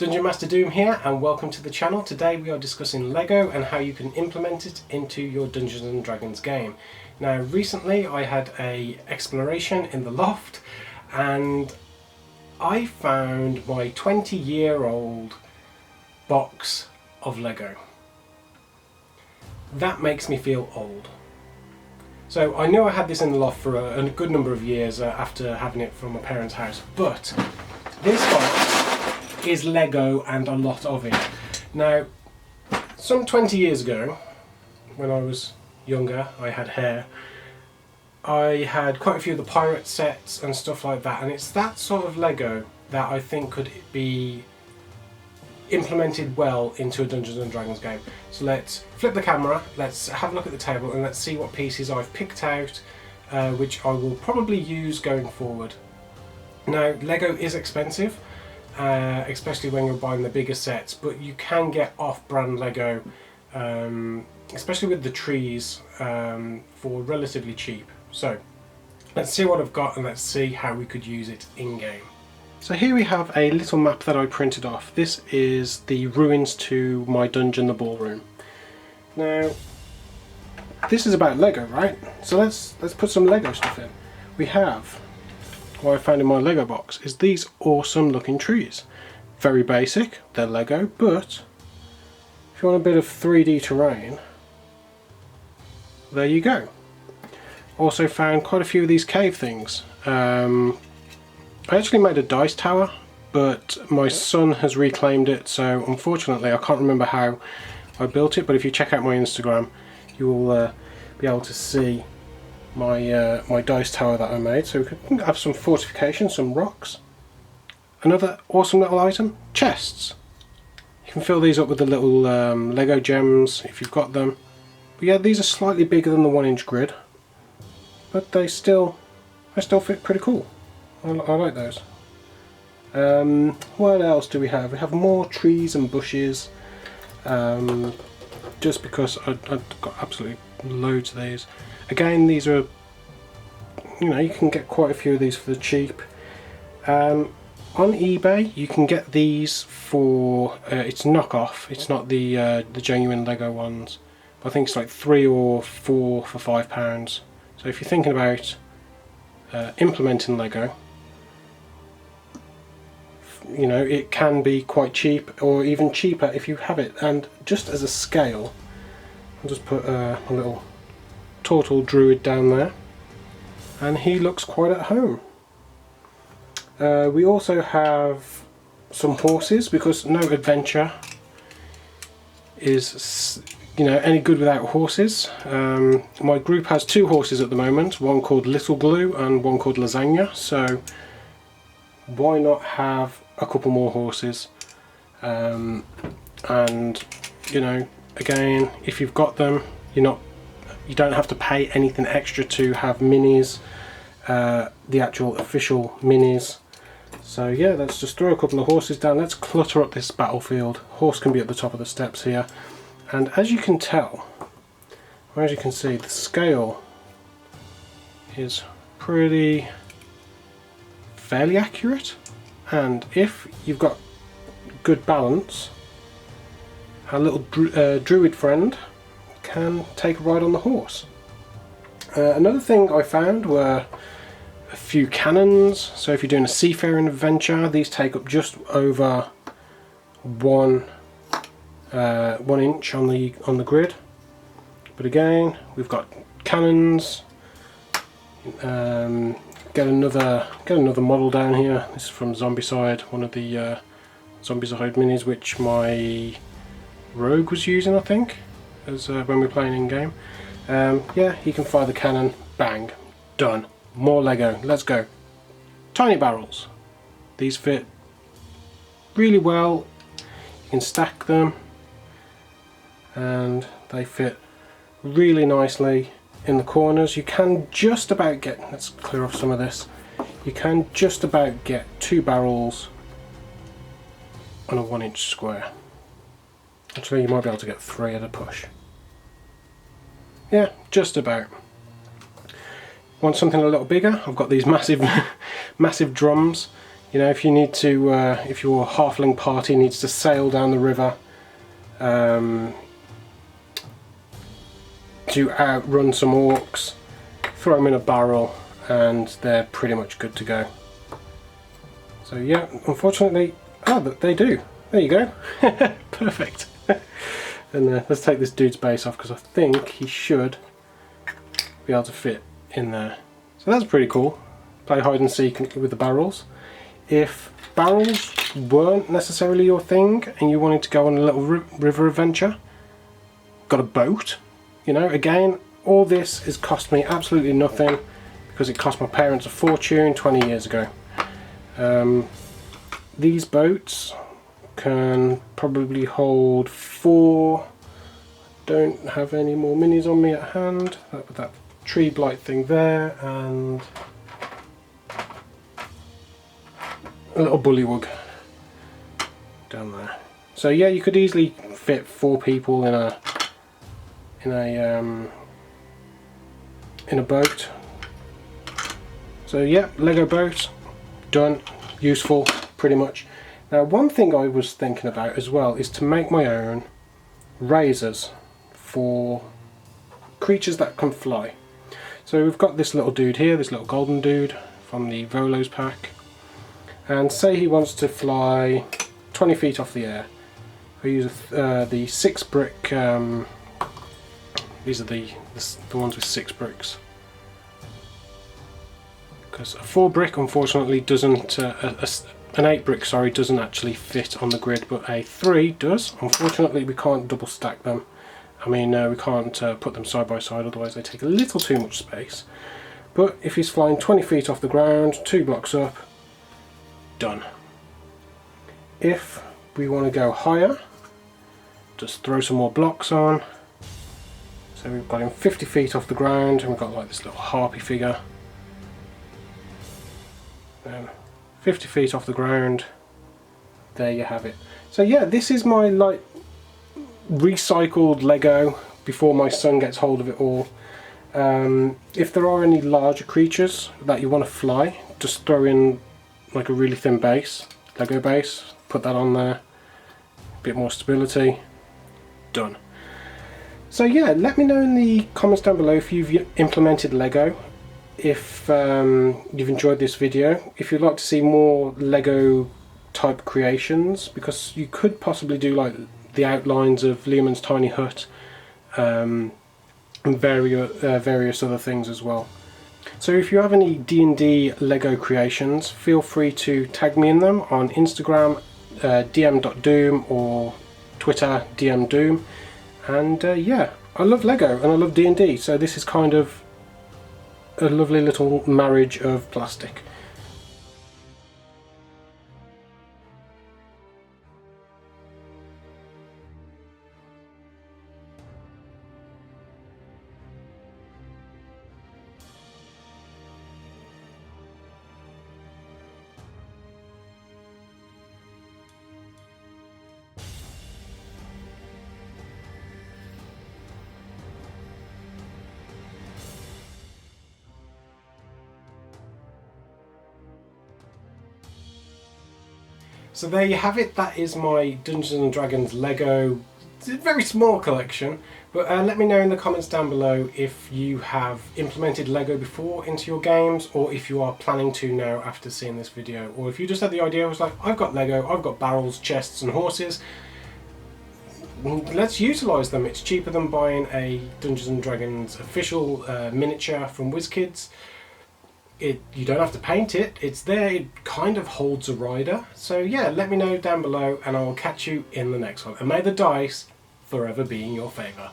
Dungeon Master Doom here, and welcome to the channel. Today we are discussing Lego and how you can implement it into your Dungeons and Dragons game. Now recently I had a exploration in the loft and I found my 20-year-old box of Lego. That makes me feel old. So I knew I had this in the loft for a good number of years after having it from my parents' house, but this box is Lego and a lot of it. Now, some 20 years ago, when I was younger, I had hair, I had quite a few of the pirate sets and stuff like that, and it's that sort of Lego that I think could be implemented well into a Dungeons and Dragons game. So let's flip the camera, let's have a look at the table, and let's see what pieces I've picked out, which I will probably use going forward. Now, Lego is expensive, especially when you're buying the bigger sets, but you can get off-brand Lego, especially with the trees, for relatively cheap. So let's see what I've got and let's see how we could use it in-game. So here we have a little map that I printed off. This is the ruins to my dungeon, the ballroom. Now, this is about Lego, right? So let's put some Lego stuff in. We have, what I found in my Lego box is these awesome looking trees. Very basic, they're Lego, but if you want a bit of 3D terrain, there you go. Also found quite a few of these cave things. I actually made a dice tower, but my son has reclaimed it, so unfortunately I can't remember how I built it, but if you check out my Instagram you will be able to see my my dice tower that I made. So we can have some fortification, some rocks. Another awesome little item, chests. You can fill these up with the little Lego gems if you've got them. But yeah, these are slightly bigger than the 1-inch grid, but they still fit pretty cool. I like those. What else do we have? We have more trees and bushes, just because I've got absolutely loads of these. Again, these are, you can get quite a few of these for the cheap. On eBay you can get these for, it's knockoff, it's not the genuine Lego ones. I think it's like 3 or 4 for £5. So if you're thinking about implementing Lego, it can be quite cheap, or even cheaper if you have it. And just as a scale, I'll just put a little turtle druid down there, and he looks quite at home. We also have some horses, because no adventure is any good without horses. My group has 2 horses at the moment, one called Little Glue and one called Lasagna, so why not have a couple more horses? And again, if you've got them, you don't have to pay anything extra to have minis, the actual official minis. So yeah, let's just throw a couple of horses down. Let's clutter up this battlefield. Horse can be at the top of the steps here, and as you can tell, or as you can see, the scale is fairly accurate. And if you've got good balance, our little druid friend can take a ride on the horse. Another thing I found were a few cannons. So if you're doing a seafaring adventure, these take up just over 1 inch on the grid. But again, we've got cannons. Get another model down here. This is from Zombicide, one of the Zombicide minis, which my rogue was using, I think, as when we were playing in game. Yeah, he can fire the cannon. Bang, done. More Lego. Let's go. Tiny barrels. These fit really well. You can stack them, and they fit really nicely in the corners. You can just about get, let's clear off some of this, you can just about get 2 barrels on a 1-inch square. Actually, you might be able to get 3 at a push. Yeah, just about. Want something a little bigger? I've got these massive massive drums. You know, if you need to, if your halfling party needs to sail down the river to outrun some orcs, throw them in a barrel and they're pretty much good to go. So yeah, unfortunately, they do. There you go. Perfect. And let's take this dude's base off because I think he should be able to fit in there. So that's pretty cool. Play hide and seek with the barrels. If barrels weren't necessarily your thing and you wanted to go on a little river adventure, got a boat, you know, again, all this has cost me absolutely nothing because it cost my parents a fortune 20 years ago. These boats can probably hold 4. Don't have any more minis on me at hand. That tree blight thing there, and a little bullywug down there. So yeah, you could easily fit 4 people in a boat. So yeah, Lego boat done, useful pretty much. Now one thing I was thinking about as well is to make my own razors for creatures that can fly. So we've got this little dude here, this little golden dude from the Volos pack, and say he wants to fly 20 feet off the air. I use the 6 brick, these are the ones with 6 bricks, because a 4 brick unfortunately doesn't, an 8 brick, sorry, doesn't actually fit on the grid, but a 3 does. Unfortunately we can't double stack them. I mean, we can't put them side by side, otherwise they take a little too much space. But if he's flying 20 feet off the ground, 2 blocks up, done. If we want to go higher, just throw some more blocks on. So we've got him 50 feet off the ground, and we've got like this little harpy figure. 50 feet off the ground, there you have it. So yeah, this is my like recycled Lego before my son gets hold of it all. If there are any larger creatures that you want to fly, just throw in like a really thin base, Lego base, put that on there, a bit more stability, done. So yeah, let me know in the comments down below if you've implemented Lego, if you've enjoyed this video, if you'd like to see more Lego type creations, because you could possibly do like the outlines of Leomund's tiny hut and various other things as well. So if you have any D&D Lego creations, feel free to tag me in them on Instagram, dm.doom, or Twitter, dmdoom. And yeah, I love Lego and I love D&D, so this is kind of a lovely little marriage of plastic. So there you have it, that is my Dungeons & Dragons Lego, it's a very small collection, but let me know in the comments down below if you have implemented Lego before into your games, or if you are planning to now after seeing this video, or if you just had the idea, I was like, I've got Lego, I've got barrels, chests and horses, let's utilise them. It's cheaper than buying a Dungeons & Dragons official miniature from WizKids. You don't have to paint it, it's there, it kind of holds a rider. So yeah, let me know down below and I will catch you in the next one. And may the dice forever be in your favour.